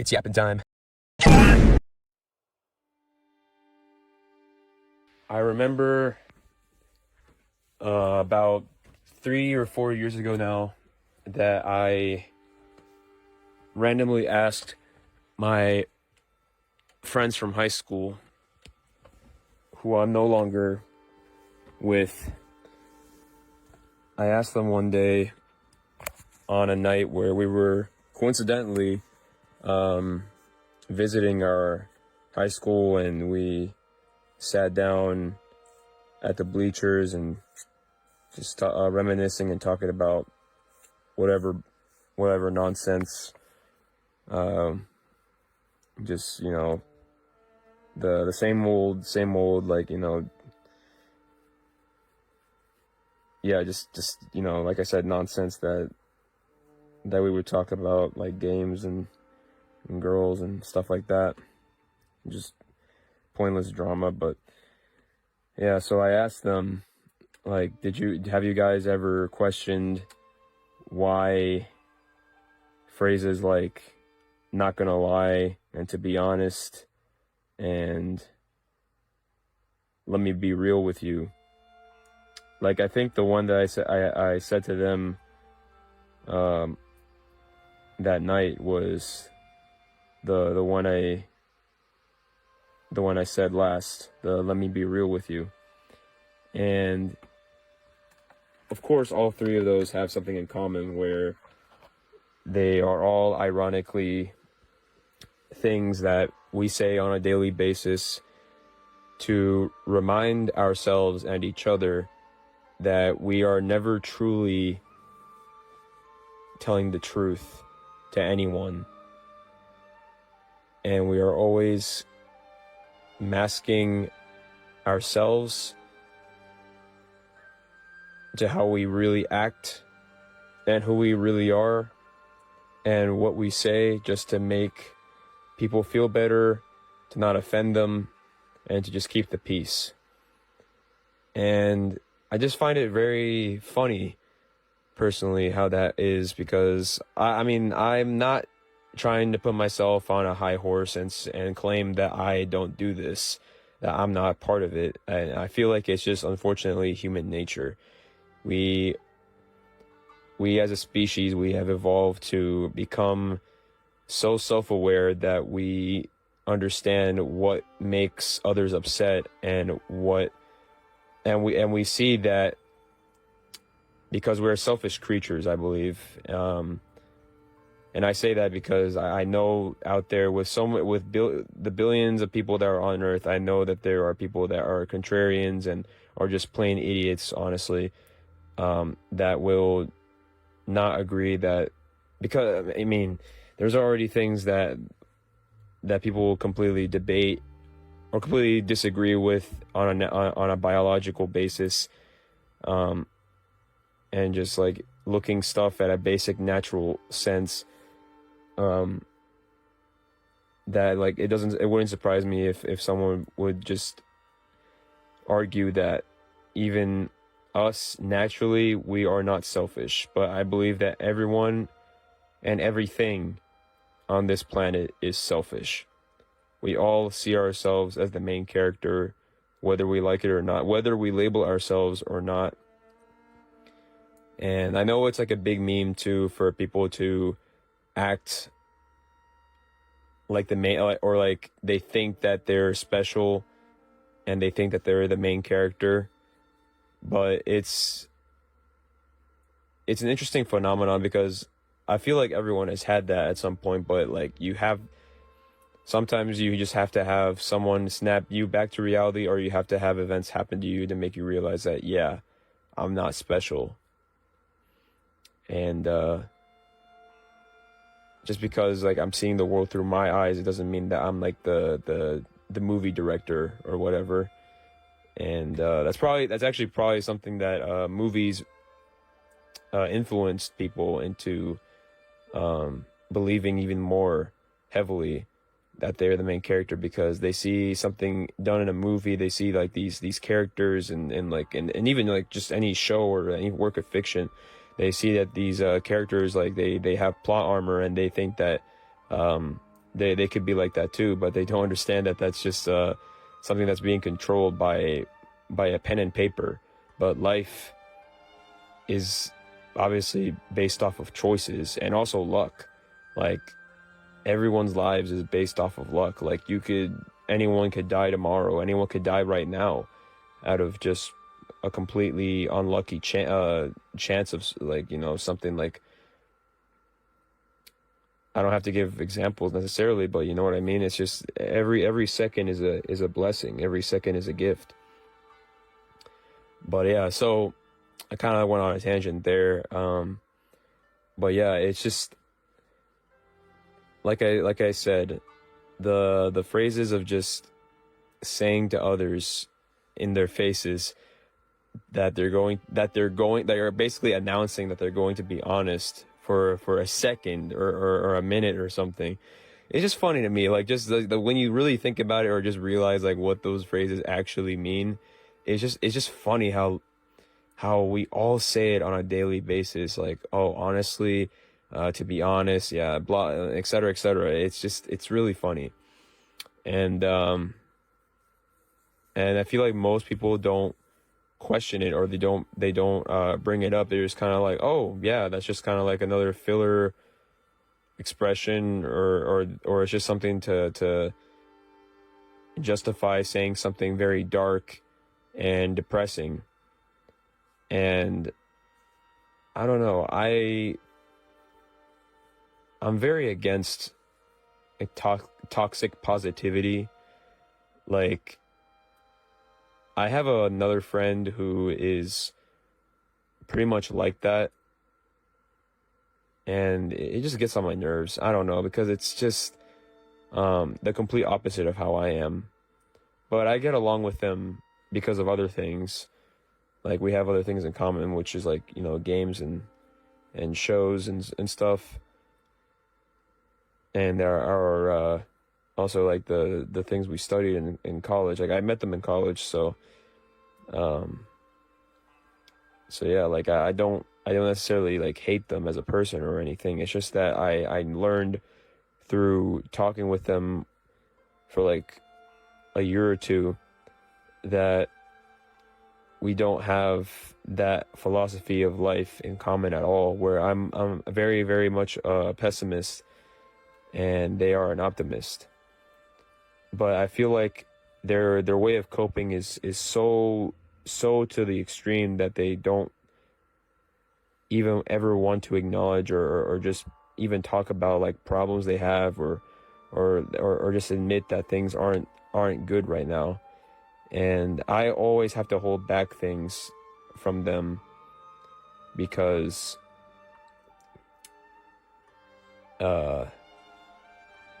It's yapping time. I remember about 3 or 4 years ago now that I randomly asked my friends from high school, who I'm no longer with, I asked them one day on a night where we were coincidentally visiting our high school, and we sat down at the bleachers and just reminiscing and talking about whatever nonsense, just the same old, like, yeah, just like I said, nonsense that we would talk about, like games and girls and stuff like that, just pointless drama. But yeah, so I asked them, like, have you guys ever questioned why phrases like "not gonna lie" and "to be honest" and "let me be real with you"? Like, I think the one that I said to them that night was the one I said last, the "let me be real with you." And of course, all three of those have something in common, where they are all ironically things that we say on a daily basis to remind ourselves and each other that we are never truly telling the truth to anyone, and we are always masking ourselves to how we really act and who we really are and what we say, just to make people feel better, to not offend them, and to just keep the peace. And I just find it very funny, personally, how that is, because I mean, I'm not trying to put myself on a high horse and claim that I don't do this, that I'm not part of it. And I feel like it's just, unfortunately, human nature. We as a species, we have evolved to become so self-aware that we understand what makes others upset, and we see that because we're selfish creatures, I believe. And I say that because I know out there the billions of people that are on Earth, I know that there are people that are contrarians and are just plain idiots, honestly, that will not agree that, because, I mean, there's already things that people will completely debate or completely disagree with on a biological basis, and just like looking stuff at a basic natural sense, that, like, it wouldn't surprise me if someone would just argue that even us, naturally, we are not selfish. But I believe that everyone and everything on this planet is selfish. We all see ourselves as the main character, whether we like it or not, whether we label ourselves or not. And I know it's like a big meme too, for people to act like the main, or like they think that they're special and they think that they're the main character. But it's an interesting phenomenon, because I feel like everyone has had that at some point. But like, sometimes you just have to have someone snap you back to reality, or you have to have events happen to you to make you realize that, yeah, I'm not special. And just because, like, I'm seeing the world through my eyes, it doesn't mean that I'm like the movie director or whatever. And that's actually probably something that movies influenced people into believing even more heavily that they're the main character, because they see something done in a movie, they see like these characters, and even like just any show or any work of fiction, they see that these characters, like, they have plot armor, and they think that they could be like that too, but they don't understand that that's just something that's being controlled by a pen and paper. But life is obviously based off of choices and also luck. Like, everyone's lives is based off of luck. Like, anyone could die tomorrow, anyone could die right now out of just a completely unlucky chance of, like, you know, something like, I don't have to give examples necessarily, but you know what I mean? It's just every second is a blessing. Every second is a gift. But yeah, so I kind of went on a tangent there. But yeah, it's just like I said, the phrases of just saying to others in their faces that they're basically announcing that they're going to be honest for a second or a minute or something. It's just funny to me, like, just when you really think about it or just realize like what those phrases actually mean. It's just funny how we all say it on a daily basis, like, oh, honestly, to be honest, yeah, blah, et cetera, et cetera. It's really funny. And I feel like most people don't question it, or they don't bring it up. They're just kind of like, oh yeah, that's just kind of like another filler expression, or it's just something to justify saying something very dark and depressing. And I don't know, I'm very against like toxic positivity. Like, I have another friend who is pretty much like that, and it just gets on my nerves. I don't know, because it's just the complete opposite of how I am. But I get along with them because of other things. Like, we have other things in common, which is like, you know, games and shows and stuff. And there are also like the things we studied in college. Like, I met them in college, so yeah, like, I don't necessarily like hate them as a person or anything. It's just that I learned through talking with them for like a year or two that we don't have that philosophy of life in common at all, where I'm very, very much a pessimist and they are an optimist. But I feel like their way of coping is so to the extreme that they don't even ever want to acknowledge or just even talk about like problems they have, or just admit that things aren't good right now. And I always have to hold back things from them because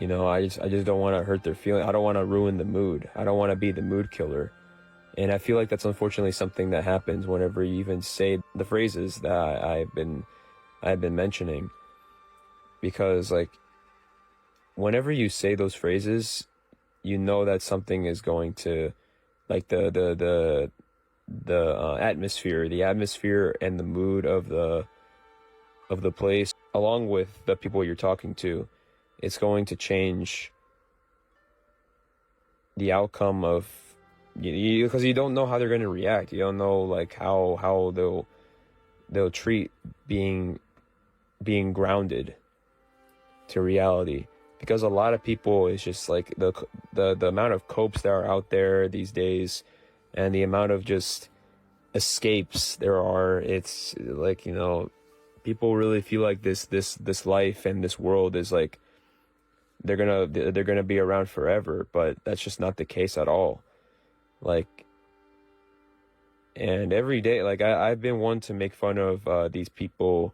you know, I just don't want to hurt their feelings. I don't want to ruin the mood. I don't want to be the mood killer. And I feel like that's unfortunately something that happens whenever you even say the phrases that I've been mentioning. Because like, whenever you say those phrases, you know that something is going to, like, the atmosphere and the mood of the place, along with the people you're talking to, it's going to change the outcome of you, because you don't know how they're going to react. You don't know like how they'll treat being grounded to reality. Because a lot of people, it's just like the amount of copes that are out there these days, and the amount of just escapes there are. It's like, you know, people really feel like this life and this world is like they're gonna be around forever, but that's just not the case at all. Like, and every day, like, I've been one to make fun of these people,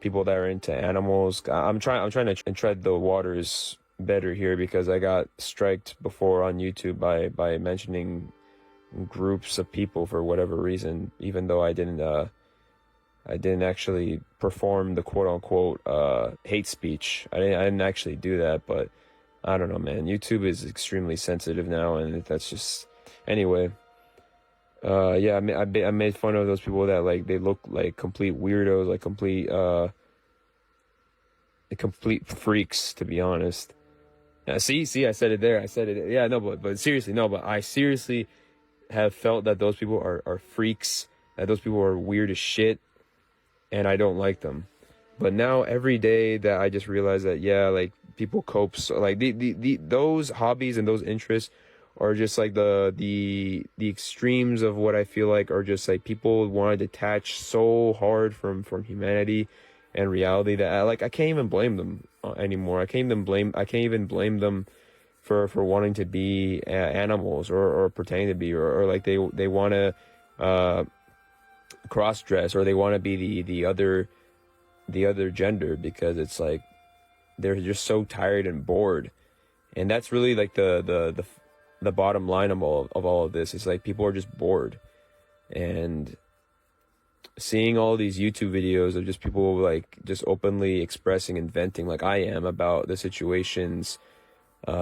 people that are into animals. I'm trying to tread the waters better here, because I got striked before on YouTube by mentioning groups of people for whatever reason, even though I didn't actually perform the quote unquote hate speech. I didn't actually do that, but I don't know, man. YouTube is extremely sensitive now, and that's just, anyway. Yeah, I made fun of those people that, like, they look like complete weirdos, like complete complete freaks, to be honest. See, I said it there. I said it. Yeah, no, but seriously, no, but I seriously have felt that those people are freaks, that those people are weird as shit, and I don't like them. But now every day that I just realize that, yeah, like people cope, so like those hobbies and those interests are just like the extremes of what I feel like are just like people want to detach so hard from humanity and reality that I can't even blame them anymore. I can't even blame them for wanting to be animals or pretending to be, or like they want to cross dress, or they want to be the other gender, because it's like they're just so tired and bored. And that's really like the bottom line of all of this. It's like people are just bored, and seeing all these YouTube videos of just people like just openly expressing and venting like I am about the situations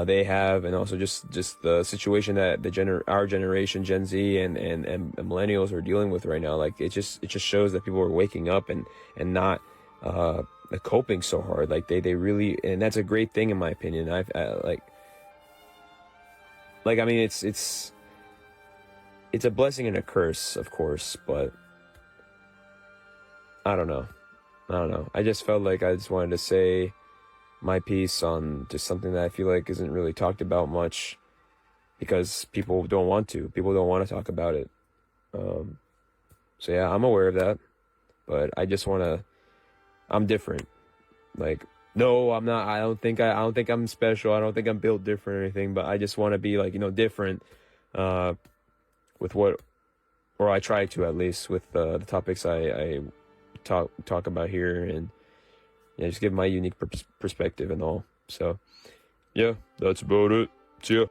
they have, and also just the situation that our generation, Gen Z and millennials are dealing with right now. Like it just shows that people are waking up and not coping so hard. Like they really, and that's a great thing in my opinion. I mean, it's a blessing and a curse, of course, but I don't know. I just felt like I just wanted to say my piece on just something that I feel like isn't really talked about much, because people don't want to talk about it. So yeah, I'm aware of that, but I just want to, I'm different. Like, no, I'm not. I don't think I'm special. I don't think I'm built different or anything, but I just want to be like, different, with what, or I try to, at least with the topics I talk about here, and yeah, just give my unique perspective and all. So yeah, that's about it. See ya.